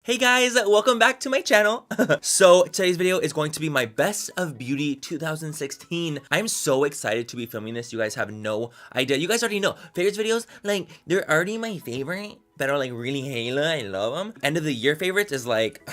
Hey guys, welcome back to my channel. So today's video is going to be my best of beauty 2016. I'm so excited to be filming this. You guys have no idea. You guys already know favorites videos, like they're already my favorite that are like really hella. I love them. End of the year favorites is like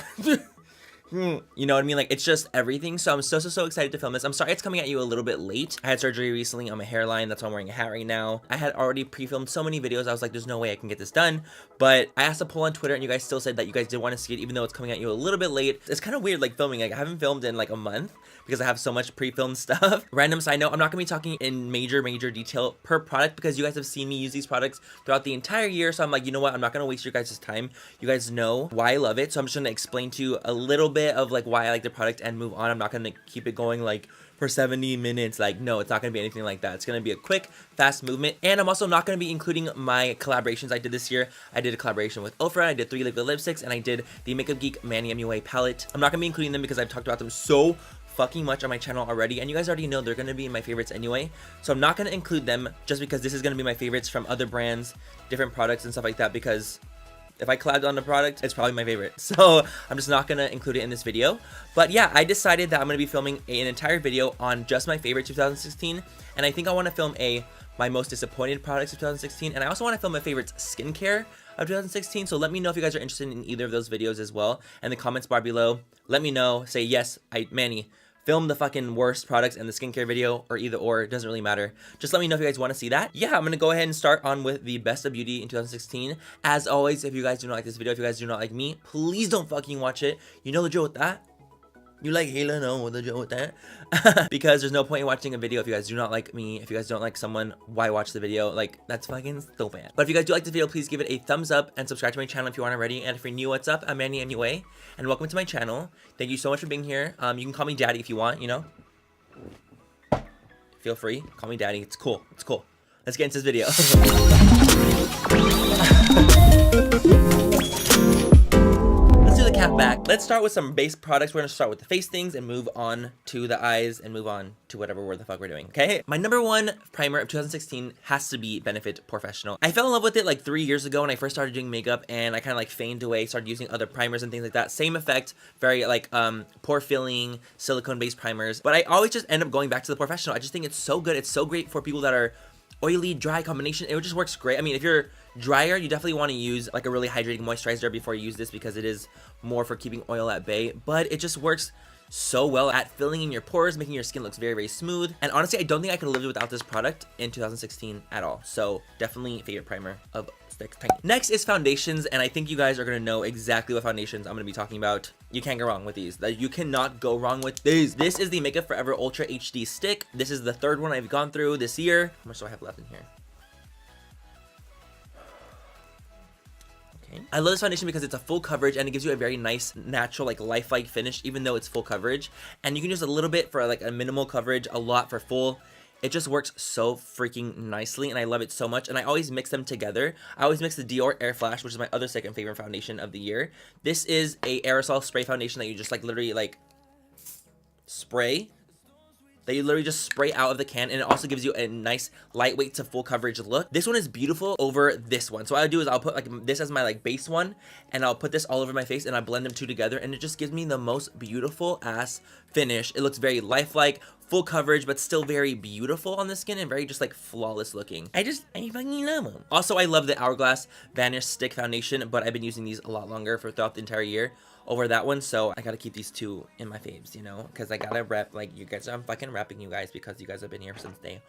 you know what I mean? Like, it's just everything. So I'm so excited to film this. I'm sorry it's coming at you a little bit late. I had surgery recently on my hairline. That's why I'm wearing a hat right now. I had already pre-filmed so many videos. I was like, there's no way I can get this done. But I asked a poll on Twitter and you guys still said that you guys did want to see it, even though it's coming at you a little bit late. It's kind of weird, like, filming. Like, I haven't filmed in like a month because I have so much pre-filmed stuff. Random side note, I'm not gonna be talking in major detail per product because you guys have seen me use these products throughout the entire year. So I'm like, you know what? I'm not gonna waste your guys' time. You guys know why I love it. So I'm just gonna explain to you a little bit of like why I like the product and move on. I'm not gonna keep it going like for 70 minutes. Like, no, it's not gonna be anything like that. It's gonna be a quick, fast movement. And I'm also not gonna be including my collaborations I did this year. I did a collaboration with Ofra, I did 3 liquid lipsticks, and I did the Makeup Geek Manny MUA palette. I'm not gonna be including them because I've talked about them so fucking much on my channel already, and you guys already know they're gonna be in my favorites anyway. So I'm not gonna include them just because this is gonna be my favorites from other brands, different products and stuff like that, because if I collabed on the product, it's probably my favorite. So I'm just not gonna include it in this video. But yeah, I decided that I'm gonna be filming an entire video on just my favorite 2016. And I think I wanna film my most disappointed products of 2016. And I also wanna film my favorite skincare of 2016. So let me know if you guys are interested in either of those videos as well. In the comments bar below, let me know, say yes, Manny, film the fucking worst products in the skincare video, or either or, it doesn't really matter. Just let me know if you guys want to see that. Yeah, I'm gonna go ahead and start on with the best of beauty in 2016. As always, if you guys do not like this video, if you guys do not like me, please don't fucking watch it. You know the drill with that. You like Halo, know the drill with that. Because there's no point in watching a video if you guys do not like me. If you guys don't like someone, why watch the video? Like, that's fucking so bad. But if you guys do like this video, please give it a thumbs up and subscribe to my channel if you aren't already. And if you're new, what's up? I'm Manny MUA, and welcome to my channel. Thank you so much for being here. You can call me daddy if you want, you know. Feel free, call me daddy. It's cool. It's cool. Let's get into this video. Let's do the cap back. Let's start with some base products. We're gonna start with the face things and move on to the eyes and move on to whatever the fuck we're doing. Okay, my number one primer of 2016 has to be Benefit Professional. I fell in love with it like 3 years ago when I first started doing makeup, and I kind of like feigned away, started using other primers and things like that. Same effect, very like pore filling, silicone based primers. But I always just end up going back to the Professional. I just think it's so good. It's so great for people that are oily, dry combination. It just works great. I mean, if you're drier, you definitely want to use like a really hydrating moisturizer before you use this because it is more for keeping oil at bay, but it just works so well at filling in your pores, making your skin looks very smooth. And honestly, I don't think I could live without this product in 2016 at all. So definitely favorite primer of Stick Tiny. Next is foundations, and I think you guys are gonna know exactly what foundations I'm gonna be talking about. You can't go wrong with these. You cannot go wrong with these. This is the Makeup Forever Ultra HD Stick. This is the third one I've gone through this year. How much do I have left in here? Okay. I love this foundation because it's a full coverage and it gives you a very nice, natural, like lifelike finish, even though it's full coverage. And you can use a little bit for like a minimal coverage, a lot for full. It just works so freaking nicely, and I love it so much. And I always mix them together. I always mix the Dior Air Flash, which is my other second favorite foundation of the year. This is a aerosol spray foundation that you just like literally like spray. That you literally just spray out of the can, and it also gives you a nice lightweight to full coverage look. This one is beautiful over this one. So what I do is I'll put like this as my like base one, and I'll put this all over my face, and I blend them two together, and it just gives me the most beautiful ass finish. It looks very lifelike, full coverage, but still very beautiful on the skin and very just like flawless looking. I fucking love them. Also, I love the Hourglass Vanish Stick Foundation, but I've been using these a lot longer throughout the entire year over that one, so I gotta keep these two in my faves, you know, because I gotta rep, like, you guys, I'm fucking repping you guys because you guys have been here since day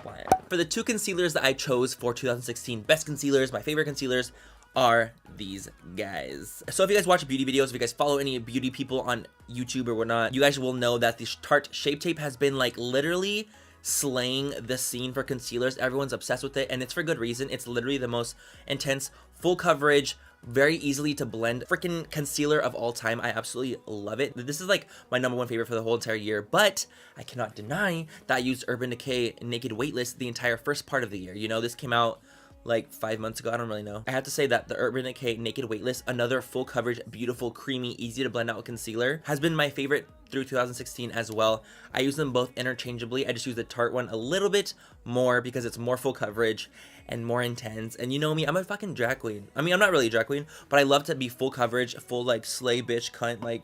one. For the two concealers that I chose for 2016 best concealers, my favorite concealers are these guys. So if you guys watch beauty videos, if you guys follow any beauty people on YouTube or whatnot, you guys will know that the Tarte Shape Tape has been like literally slaying the scene for concealers. Everyone's obsessed with it, and it's for good reason. It's literally the most intense, full coverage, very easily to blend freaking concealer of all time. I absolutely love it. This is like my number one favorite for the whole entire year, but I cannot deny that I used Urban Decay Naked Weightless the entire first part of the year. You know, this came out like 5 months ago. I don't really know. I have to say that the Urban Decay Naked Weightless, another full coverage, beautiful, creamy, easy to blend out with concealer, has been my favorite through 2016 as well. I use them both interchangeably. I just use the Tarte one a little bit more because it's more full coverage and more intense. And you know me, I'm a fucking drag queen. I mean, I'm not really a drag queen, but I love to be full coverage, full like slay bitch cunt. Like,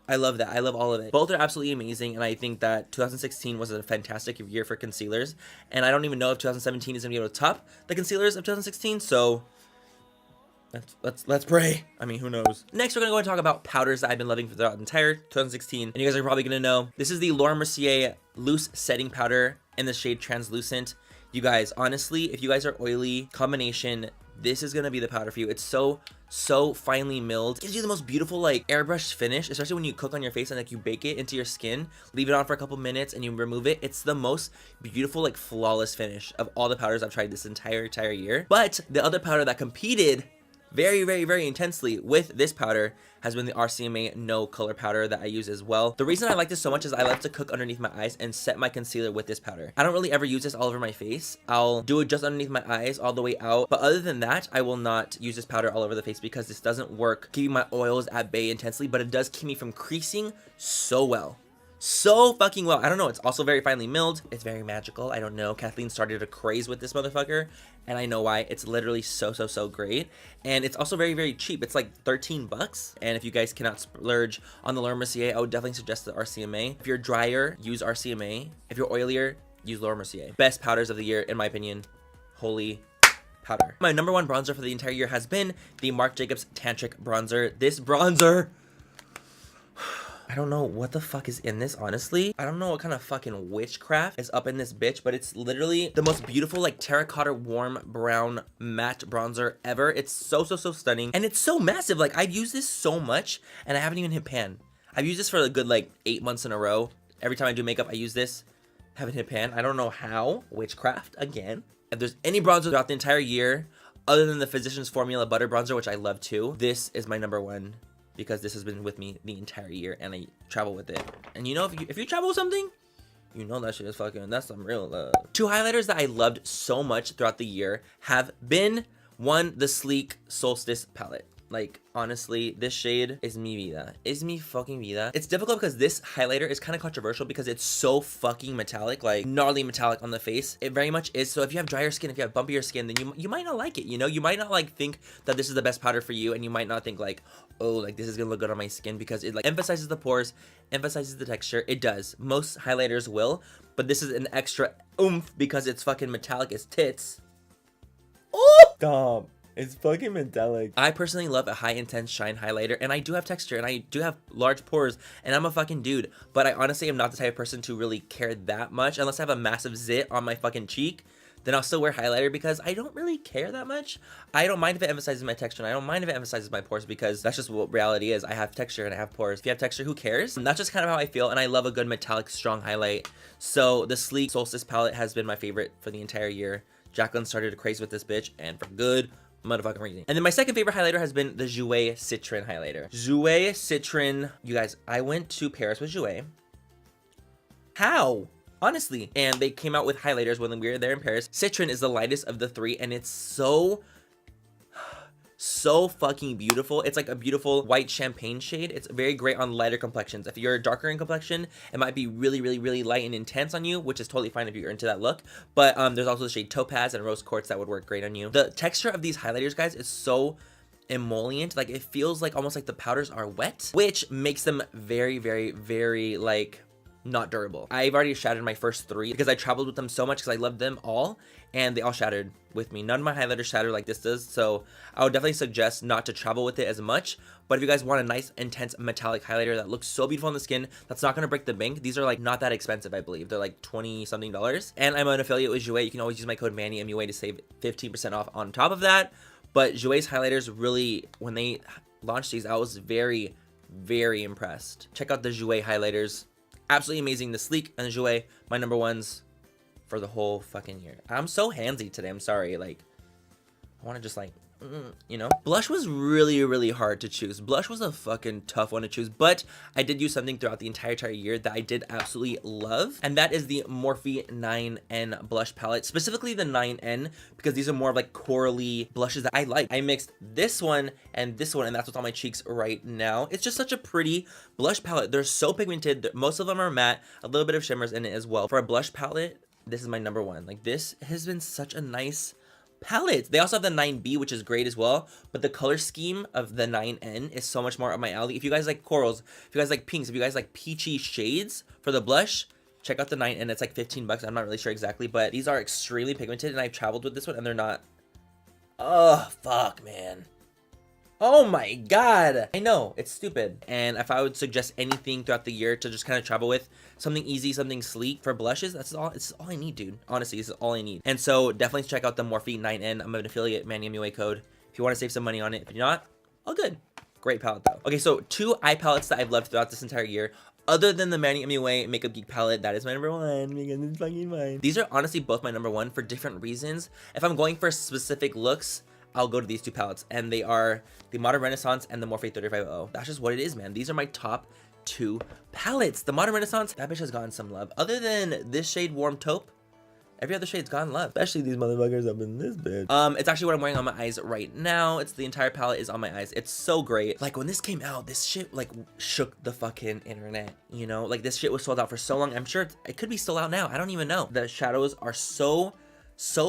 I love that. I love all of it. Both are absolutely amazing, and I think that 2016 was a fantastic year for concealers, and I don't even know if 2017 is gonna be able to top the concealers of 2016. So let's pray. I mean, who knows? Next, we're gonna go and talk about powders that I've been loving throughout the entire 2016, and you guys are probably gonna know this is the Laura Mercier loose setting powder in the shade Translucent. You guys, honestly, if you guys are oily, combination, this is gonna be the powder for you. It's so finely milled. It gives you the most beautiful like airbrush finish, especially when you cook on your face and like you bake it into your skin, leave it on for a couple minutes and you remove it. It's the most beautiful, like flawless finish of all the powders I've tried this entire year. But the other powder that competed very intensely with this powder has been the RCMA No Color powder that I use as well. The reason I like this so much is I like to cook underneath my eyes and set my concealer with this powder. I don't really ever use this all over my face. I'll do it just underneath my eyes all the way out, but other than that, I will not use this powder all over the face because this doesn't work keeping my oils at bay intensely, but it does keep me from creasing so well. So fucking well. I don't know. It's also very finely milled. It's very magical. I don't know. Kathleen started a craze with this motherfucker, and I know why. It's literally so great. And it's also very cheap. It's like 13 bucks. And if you guys cannot splurge on the Laura Mercier, I would definitely suggest the RCMA. If you're drier, use RCMA. If you're oilier, use Laura Mercier. Best powders of the year, in my opinion. Holy powder. My number one bronzer for the entire year has been the Marc Jacobs Tantric Bronzer. This bronzer, I don't know what the fuck is in this, honestly. I don't know what kind of fucking witchcraft is up in this bitch, but it's literally the most beautiful, like, terracotta warm brown matte bronzer ever. It's so stunning. And it's so massive. Like, I've used this so much, and I haven't even hit pan. I've used this for a good, like, 8 months in a row. Every time I do makeup, I use this. Haven't hit pan. I don't know how. Witchcraft, again. If there's any bronzer throughout the entire year, other than the Physicians Formula Butter Bronzer, which I love too, this is my number one, because this has been with me the entire year and I travel with it. And you know, if you travel with something, you know that shit is fucking, that's some real love. Two highlighters that I loved so much throughout the year have been, one, the Sleek Solstice palette. Like, honestly, this shade is mi vida. Is mi fucking vida. It's difficult because this highlighter is kind of controversial because it's so fucking metallic, like gnarly metallic on the face. It very much is. So if you have drier skin, if you have bumpier skin, then you might not like it, you know? You might not like think that this is the best powder for you, and you might not think like, oh, like this is gonna look good on my skin, because it like emphasizes the pores, emphasizes the texture. It does. Most highlighters will, but this is an extra oomph because it's fucking metallic as tits. Oh! Stop. It's fucking metallic. I personally love a high intense shine highlighter, and I do have texture, and I do have large pores, and I'm a fucking dude, but I honestly am not the type of person to really care that much. Unless I have a massive zit on my fucking cheek, then I'll still wear highlighter because I don't really care that much. I don't mind if it emphasizes my texture, and I don't mind if it emphasizes my pores, because that's just what reality is. I have texture and I have pores. If you have texture, who cares? And that's just kind of how I feel, and I love a good metallic strong highlight. So the Sleek Solstice palette has been my favorite for the entire year. Jacqueline started a craze with this bitch, and for good motherfucking reason. And then my second favorite highlighter has been the Jouer Citron highlighter. Jouer Citron, you guys, I went to Paris with Jouer. How? Honestly. And they came out with highlighters when we were there in Paris. Citron is the lightest of the three, and it's so fucking beautiful. It's like a beautiful white champagne shade. It's very great on lighter complexions. If you're darker in complexion, it might be really light and intense on you, which is totally fine if you're into that look. But there's also the shade Topaz and Rose Quartz that would work great on you. The texture of these highlighters, guys, is so emollient. Like, it feels like almost like the powders are wet, which makes them very like not durable. I've already shattered my first three because I traveled with them so much because I loved them all, and they all shattered with me. None of my highlighters shattered like this does, so I would definitely suggest not to travel with it as much. But if you guys want a nice intense metallic highlighter that looks so beautiful on the skin, that's not gonna break the bank, these are like not that expensive. I believe they're like 20 something dollars, and I'm an affiliate with Jouer. You can always use my code Manny MUA to save 15% off on top of that. But Jouer's highlighters, really, when they launched these, I was very impressed. Check out the Jouer highlighters. Absolutely amazing. The Sleek and the Jouer, my number ones for the whole fucking year. I'm so handsy today. I'm sorry. Like, I want to just like you know. Blush was really hard to choose. Blush was a fucking tough one to choose, but I did use something throughout the entire year that I did absolutely love, and that is the Morphe 9N blush palette, specifically the 9N, because these are more of like corally blushes that I like. I mixed this one, and that's what's on my cheeks right now. It's just such a pretty blush palette. They're so pigmented. Most of them are matte, a little bit of shimmers in it as well. For a blush palette, this is my number one. Like, this has been such a nice palette. They also have the 9B, which is great as well, but the color scheme of the 9N is so much more up my alley. If you guys like corals, if you guys like pinks, if you guys like peachy shades for the blush, check out the 9N. It's like 15 bucks. I'm not really sure exactly, but these are extremely pigmented, and I've traveled with this one, and they're not. Oh, fuck, man. Oh my god. I know, it's stupid. And if I would suggest anything throughout the year to just kind of travel with, something easy, something sleek for blushes, it's all I need, dude. Honestly, this is all I need. And so definitely check out the Morphe 9N. I'm an affiliate, Manny MUA code, if you want to save some money on it. If you're not, all good. Great palette though. Okay, so 2 eye palettes that I've loved throughout this entire year, other than the Manny MUA Makeup Geek palette, that is my number one because it's fucking mine. These are honestly both my number one for different reasons. If I'm going for specific looks, I'll go to these 2 palettes, and they are the Modern Renaissance and the Morphe 35O. That's just what it is, man. These are my top 2 palettes. The Modern Renaissance, that bitch has gotten some love. Other than this shade, Warm Taupe, every other shade's gotten love. Especially these motherfuckers up in this bitch. It's actually what I'm wearing on my eyes right now. It's the entire palette is on my eyes. It's so great. Like, when this came out, this shit like shook the fucking internet, you know? Like, this shit was sold out for so long. I'm sure it could be still out now. I don't even know. The shadows are so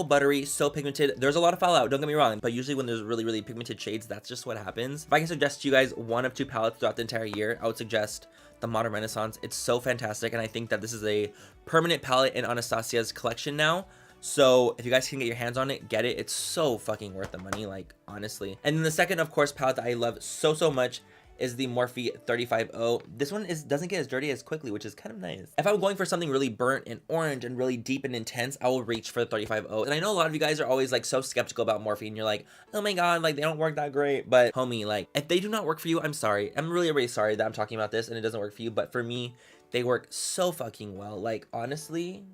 buttery, so pigmented. There's a lot of fallout, don't get me wrong, but usually when there's really pigmented shades, that's just what happens. If I can suggest to you guys one of 2 palettes throughout the entire year, I would suggest the Modern Renaissance. It's so fantastic, and I think that this is a permanent palette in Anastasia's collection now. So if you guys can get your hands on it, get it. It's so fucking worth the money, like, honestly. And then the second, of course, palette that I love so much is the Morphe 35O. This one doesn't get as dirty as quickly, which is kind of nice. If I'm going for something really burnt and orange and really deep and intense, I will reach for the 35O. And I know a lot of you guys are always like so skeptical about Morphe, and you're like, oh my god, like they don't work that great. But homie, like if they do not work for you, I'm sorry. I'm really sorry that I'm talking about this and it doesn't work for you. But for me, they work so fucking well. Like, honestly.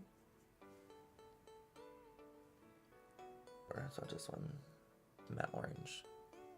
So just one matte orange.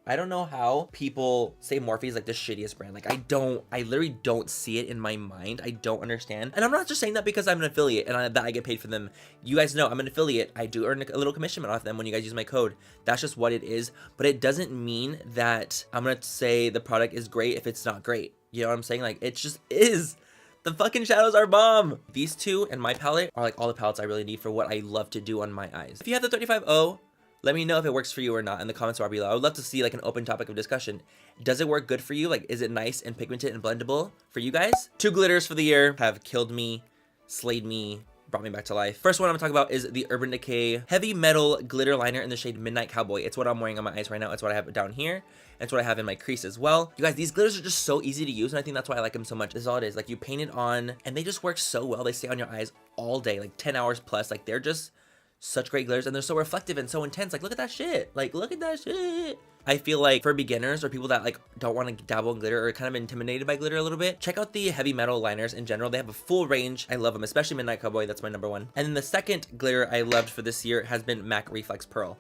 I don't know how people say Morphe is like the shittiest brand. Like, I literally don't see it in my mind. I don't understand. And I'm not just saying that because I'm an affiliate and that I get paid for them. You guys know I'm an affiliate. I do earn a little commission off them when you guys use my code. That's just what it is. But it doesn't mean that I'm going to say the product is great if it's not great. You know what I'm saying? Like, it just is. The fucking shadows are bomb. These 2 and my palette are like all the palettes I really need for what I love to do on my eyes. If you have the 35O, let me know if it works for you or not in the comments bar below. I would love to see like an open topic of discussion. Does it work good for you? Like, is it nice and pigmented and blendable for you guys? 2 glitters for the year have killed me, slayed me, brought me back to life. First one I'm gonna talk about is the Urban Decay Heavy Metal Glitter Liner in the shade Midnight Cowboy. It's what I'm wearing on my eyes right now. It's what I have down here. It's what I have in my crease as well. You guys, these glitters are just so easy to use, and I think that's why I like them so much. This is all it is. Like, you paint it on, and they just work so well. They stay on your eyes all day, like 10 hours plus. Like, they're just such great glitters, and they're so reflective and so intense. Like, look at that shit. Like, look at that shit. I feel like for beginners or people that like don't want to dabble in glitter or kind of intimidated by glitter a little bit, check out the heavy metal liners in general. They have a full range. I love them, especially Midnight Cowboy. That's my number one. And then the second glitter I loved for this year has been MAC Reflex Pearl.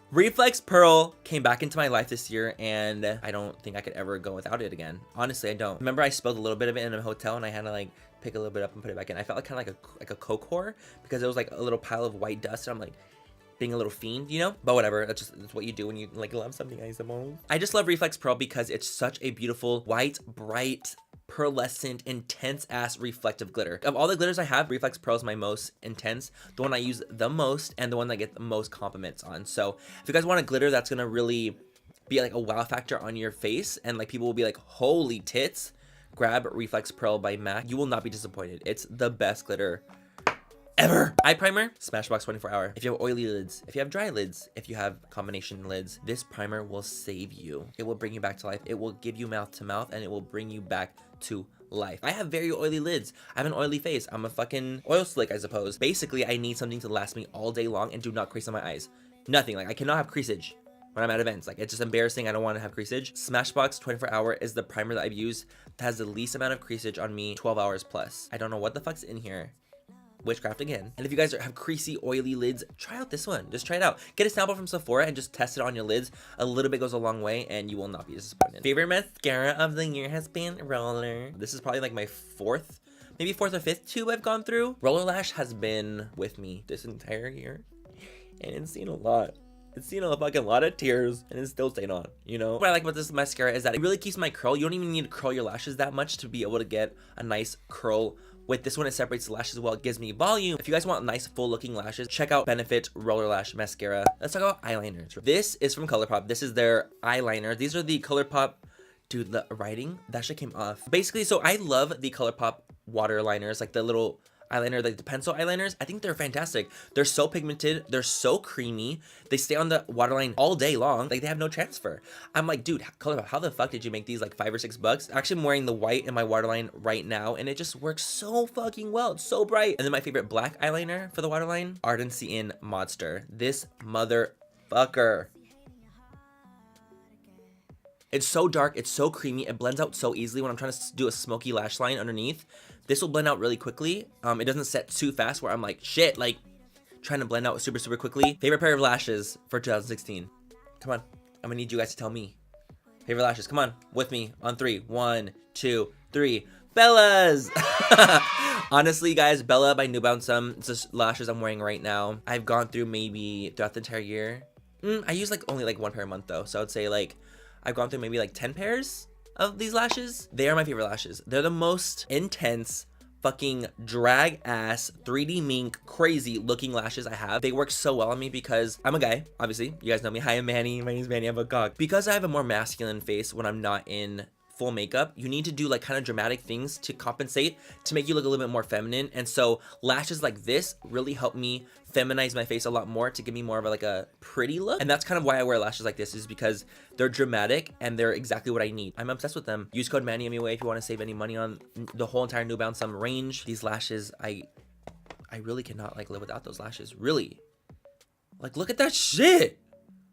Reflex Pearl came back into my life this year, and I don't think I could ever go without it again. Honestly, I don't. Remember, I spilled a little bit of it in a hotel, and I had to like pick a little bit up and put it back in. I felt like kind of like a coke whore because it was like a little pile of white dust, and I'm like being a little fiend, you know? But whatever, that's what you do when you like love something, I suppose. I just love Reflex Pearl because it's such a beautiful, white, bright, pearlescent, intense ass reflective glitter. Of all the glitters I have, Reflex Pearl is my most intense, the one I use the most, and the one that I get the most compliments on. So if you guys want a glitter that's gonna really be like a wow factor on your face, and like people will be like, holy tits, grab Reflex Pearl by MAC. You will not be disappointed. It's the best glitter ever. Eye primer, Smashbox 24 Hour. If you have oily lids, if you have dry lids, if you have combination lids, this primer will save you. It will bring you back to life. It will give you mouth to mouth, and it will bring you back to life. I have very oily lids. I have an oily face. I'm a fucking oil slick, I suppose. Basically, I need something to last me all day long and do not crease on my eyes. Nothing. Like, I cannot have creasage when I'm at events. Like, it's just embarrassing. I don't want to have creasage. Smashbox 24 Hour is the primer that I've used that has the least amount of creasage on me, 12 hours plus. I don't know what the fuck's in here, Witchcraft again. And if you guys have creasy, oily lids, try out this one. Just try it out. Get a sample from Sephora and just test it on your lids. A little bit goes a long way and you will not be disappointed. Favorite mascara of the year has been Roller. This is probably like my maybe fourth or fifth tube I've gone through. Roller Lash has been with me this entire year and it's seen a lot. It's seen a fucking lot of tears and it's still staying on, you know? What I like about this mascara is that it really keeps my curl. You don't even need to curl your lashes that much to be able to get a nice curl. With this one, it separates the lashes well. It gives me volume. If you guys want nice, full-looking lashes, check out Benefit Roller Lash Mascara. Let's talk about eyeliners. This is from ColourPop. This is their eyeliner. These are the ColourPop... Dude, the writing, that shit came off. Basically, so I love the ColourPop water liners, like the little eyeliner, like the pencil eyeliners. I think they're fantastic. They're so pigmented. They're so creamy. They stay on the waterline all day long. Like, they have no transfer. I'm like, dude, ColourPop, how the fuck did you make these like $5 or $6? Actually, I'm wearing the white in my waterline right now, and it just works so fucking well. It's so bright. And then my favorite black eyeliner for the waterline, Ardency in Modster. This motherfucker. It's so dark, it's so creamy, it blends out so easily when I'm trying to do a smoky lash line underneath. This will blend out really quickly. It doesn't set too fast where I'm like, shit, like trying to blend out super, super quickly. Favorite pair of lashes for 2016. Come on, I'm gonna need you guys to tell me. Favorite lashes, come on, with me on 3. 1, 2, 3. Bella's! Honestly, guys, Bella by New Balance, it's the lashes I'm wearing right now. I've gone through maybe throughout the entire year. I use like only like 1 pair a month though, so I would say like I've gone through maybe like 10 pairs of these lashes. They are my favorite lashes. They're the most intense, fucking drag ass, 3D mink, crazy looking lashes I have. They work so well on me because I'm a guy, obviously. You guys know me. Hi, I'm Manny. My name's Manny. I'm a cock. Because I have a more masculine face when I'm not in full makeup, you need to do like kind of dramatic things to compensate to make you look a little bit more feminine. And so lashes like this really help me feminize my face a lot more to give me more of like a pretty look. And that's kind of why I wear lashes like this, is because they're dramatic and they're exactly what I need. I'm obsessed with them. Use code MannyMUA if you want to save any money on the whole entire New Balance range. These lashes, I really cannot like live without those lashes. Really, like, look at that shit.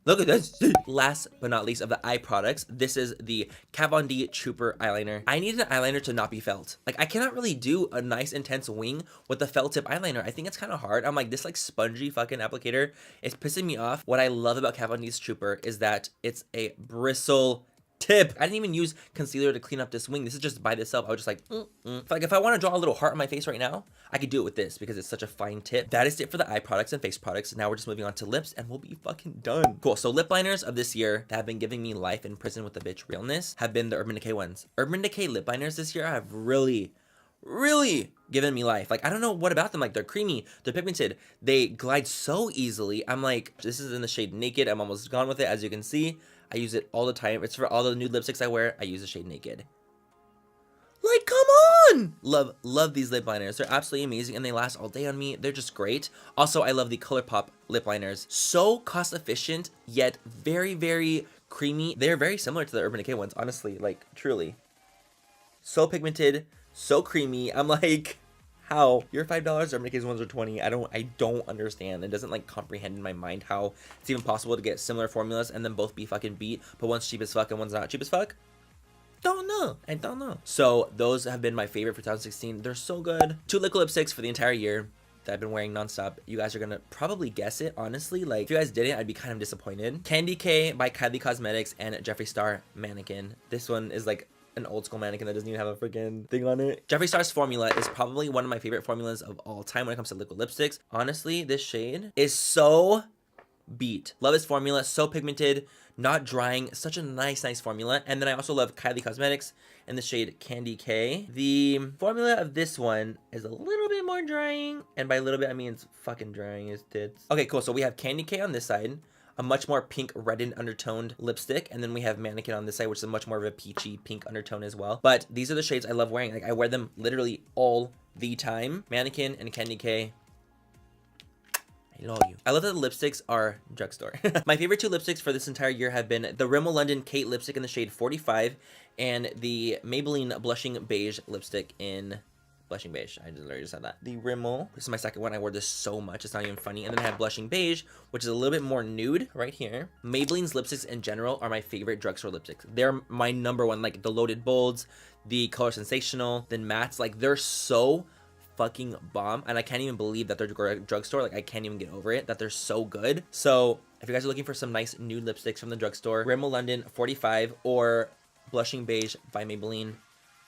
Look at this. Last but not least of the eye products, this is the Kat Von D Trooper eyeliner. I need an eyeliner to not be felt. Like, I cannot really do a nice intense wing with the felt tip eyeliner. I think it's kind of hard. I'm like, this like spongy fucking applicator is pissing me off. What I love about Kat Von D's Trooper is that it's a bristle tip. I didn't even use concealer to clean up this wing. This is just by itself. I was just like, Like, if I want to draw a little heart on my face right now, I could do it with this because it's such a fine tip. That is it for the eye products and face products. Now we're just moving on to lips and we'll be fucking done. Cool. So lip liners of this year that have been giving me life in prison with the bitch realness have been the Urban Decay ones. Urban Decay lip liners this year have really given me life. Like, I don't know what about them. Like, they're creamy, they're pigmented, they glide so easily. I'm like, this is in the shade Naked. I'm almost gone with it. As you can see, I use it all the time. It's for all the nude lipsticks I wear. I use the shade Naked. Like, come on! Love these lip liners. They're absolutely amazing and they last all day on me. They're just great. Also, I love the ColourPop lip liners. So cost efficient, yet very, very creamy. They're very similar to the Urban Decay ones, honestly, like, truly. So pigmented, so creamy. I'm like, how? Your $5, Urban Decay's ones are $20. I don't understand. It doesn't like comprehend in my mind how it's even possible to get similar formulas and then both be fucking beat, but one's cheap as fuck and one's not cheap as fuck. Don't know. I don't know. So those have been my favorite for 2016. They're so good. 2 liquid lipsticks for the entire year that I've been wearing nonstop. You guys are gonna probably guess it, honestly. Like, if you guys didn't, I'd be kind of disappointed. Candy K by Kylie Cosmetics and Jeffree Star Mannequin. This one is like an old school mannequin that doesn't even have a freaking thing on it. Jeffree Star's formula is probably one of my favorite formulas of all time when it comes to liquid lipsticks. Honestly, this shade is so beat. Love his formula, so pigmented, not drying, such a nice formula. And then I also love Kylie Cosmetics in the shade Candy K. The formula of this one is a little bit more drying, and by a little bit I mean it's fucking drying as tits. Okay, cool. So we have Candy K on this side, a much more pink reddened undertoned lipstick, and then we have Mannequin on this side, which is a much more of a peachy pink undertone as well. But these are the shades I love wearing. Like, I wear them literally all the time. Mannequin and Candy K, I love you. I love that the lipsticks are drugstore. My favorite 2 lipsticks for this entire year have been the Rimmel London Kate lipstick in the shade 45 and the Maybelline Blushing Beige lipstick in Blushing Beige. I just already said that. The Rimmel, this is my second one. I wore this so much, it's not even funny. And then I have Blushing Beige, which is a little bit more nude right here. Maybelline's lipsticks in general are my favorite drugstore lipsticks. They're my number one, like the Loaded Bolds, the Color Sensational, then mattes. Like, they're so fucking bomb, and I can't even believe that they're drugstore. Like, I can't even get over it that they're so good. So if you guys are looking for some nice nude lipsticks from the drugstore, Rimmel London 45 or Blushing Beige by Maybelline,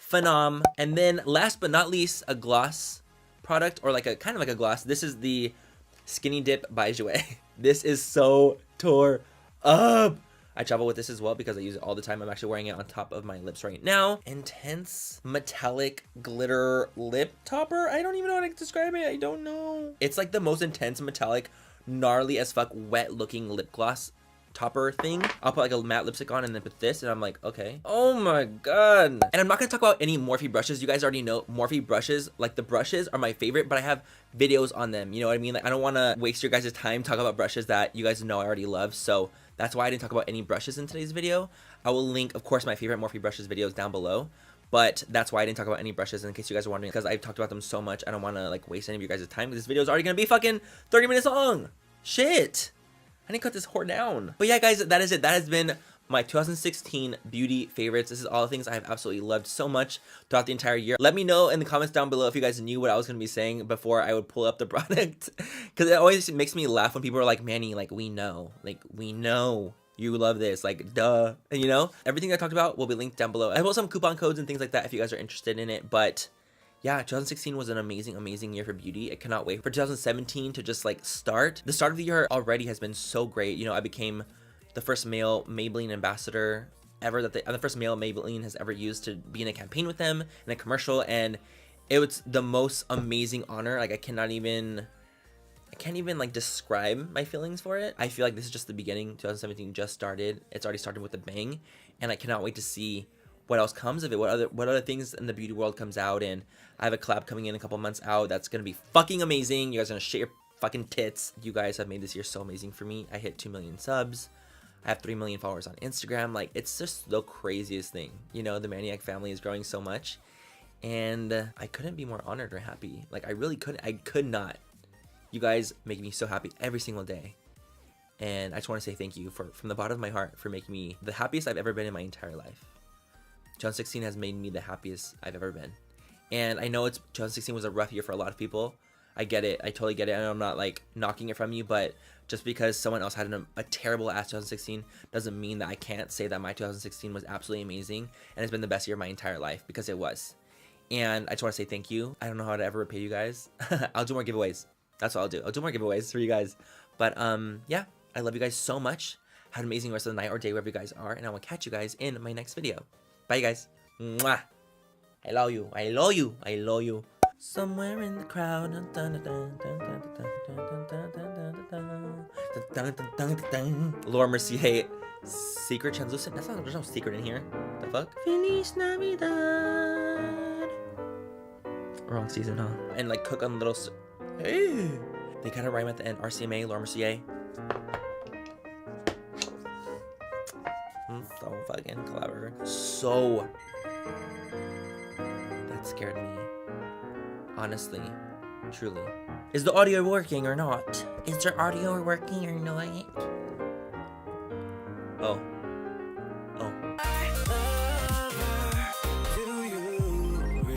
phenom. And then last but not least, a gloss product, or like a kind of like a gloss. This is the Skinny Dip by Jouer. This is so tore up. I travel with this as well because I use it all the time. I'm actually wearing it on top of my lips right now. Intense metallic glitter lip topper. I don't even know how to describe it. I don't know. It's like the most intense metallic, gnarly as fuck, wet looking lip gloss topper thing. I'll put like a matte lipstick on and then put this, and I'm like, okay. Oh my god. And I'm not gonna talk about any Morphe brushes. You guys already know Morphe brushes. Like, the brushes are my favorite, but I have videos on them. You know what I mean? Like, I don't want to waste your guys' time talking about brushes that you guys know I already love. So that's why I didn't talk about any brushes in today's video. I will link, of course, my favorite Morphe brushes videos down below. But that's why I didn't talk about any brushes, in case you guys are wondering, because I've talked about them so much. I don't want to like waste any of you guys' time, because this video is already gonna be fucking 30 minutes long. Shit. I need to cut this whore down. But yeah, guys, that is it. That has been my 2016 beauty favorites. This is all the things I have absolutely loved so much throughout the entire year. Let me know in the comments down below if you guys knew what I was going to be saying before I would pull up the product. Because it always makes me laugh when people are like, Manny, like, we know. Like, we know you love this. Like, duh. And, you know? Everything I talked about will be linked down below. I have some coupon codes and things like that if you guys are interested in it. But yeah, 2016 was an amazing year for beauty. I cannot wait for 2017 to just like start. The start of the year already has been so great. You know, I became the first male Maybelline ambassador ever, that the first male Maybelline has ever used to be in a campaign with them, in a commercial, and it was the most amazing honor. Like, I can't even like describe my feelings for it. I feel like this is just the beginning. 2017 just started. It's already started with a bang, and I cannot wait to see what else comes of it, what other things in the beauty world comes out. And I have a collab coming in a couple months out that's gonna be fucking amazing. You guys are gonna shit your fucking tits. You guys have made this year so amazing for me. I hit 2 million subs. I have 3 million followers on Instagram. Like, it's just the craziest thing. You know, the Maniac family is growing so much, and I couldn't be more honored or happy. Like, I really couldn't. I could not. You guys make me so happy every single day, and I just want to say thank you from the bottom of my heart for making me the happiest I've ever been in my entire life. 2016 has made me the happiest I've ever been. And I know 2016 was a rough year for a lot of people. I get it. I totally get it. And I'm not like knocking it from you, but just because someone else had a terrible ass 2016 doesn't mean that I can't say that my 2016 was absolutely amazing and it's been the best year of my entire life, because it was. And I just want to say thank you. I don't know how to ever repay you guys. I'll do more giveaways. That's what I'll do. I'll do more giveaways for you guys. But yeah, I love you guys so much. Have an amazing rest of the night or day wherever you guys are, and I will catch you guys in my next video. Bye, guys. Mwah. I love you. I love you. I love you. Somewhere in the crowd. Laura Mercier. Secret translucent. That's not. There's no secret in here. The fuck? Feliz Navidad. Wrong season, huh? And like cook on little. Hey. They kind of rhyme at the end. RCMA. Laura Mercier. So fucking clever. So that scared me. Honestly. Truly. Is the audio working or not? Is the audio working or not? Oh.